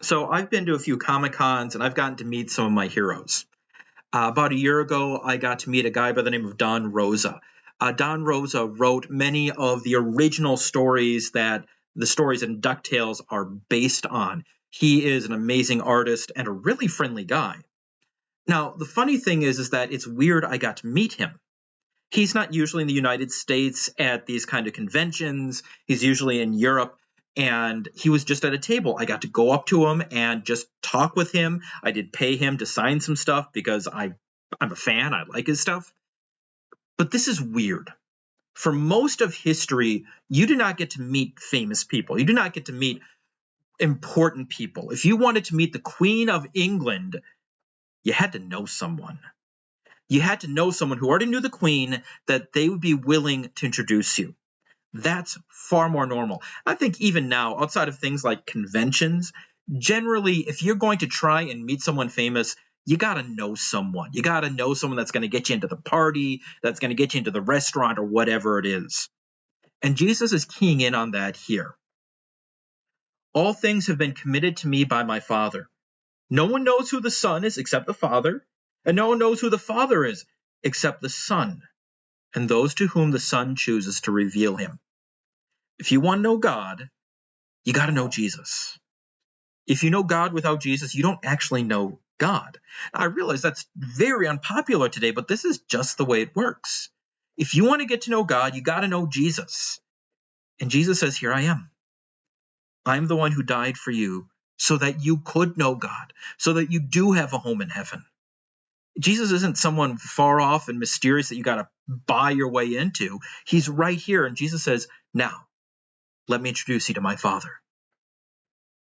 So I've been to a few Comic Cons and I've gotten to meet some of my heroes. About a year ago, I got to meet a guy by the name of Don Rosa. Don Rosa wrote many of the original stories that the stories in DuckTales are based on. He is an amazing artist and a really friendly guy. Now, the funny thing is that it's weird I got to meet him. He's not usually in the United States at these kind of conventions. He's usually in Europe. And he was just at a table. I got to go up to him and just talk with him. I did pay him to sign some stuff because I'm a fan. I like his stuff. But this is weird. For most of history, you do not get to meet famous people. You do not get to meet important people. If you wanted to meet the Queen of England, you had to know someone. You had to know someone who already knew the Queen, that they would be willing to introduce you. That's far more normal. I think even now, outside of things like conventions, generally, if you're going to try and meet someone famous, you got to know someone. You got to know someone that's going to get you into the party, that's going to get you into the restaurant or whatever it is. And Jesus is keying in on that here. All things have been committed to me by my Father. No one knows who the Son is except the Father, and no one knows who the Father is except the Son, and those to whom the Son chooses to reveal him. If you want to know God, you got to know Jesus. If you know God without Jesus, you don't actually know God. Now, I realize that's very unpopular today, but this is just the way it works. If you want to get to know God, you got to know Jesus. And Jesus says, here I am. I'm the one who died for you so that you could know God, so that you do have a home in heaven. Jesus isn't someone far off and mysterious that you got to buy your way into. He's right here. And Jesus says, now, let me introduce you to my Father.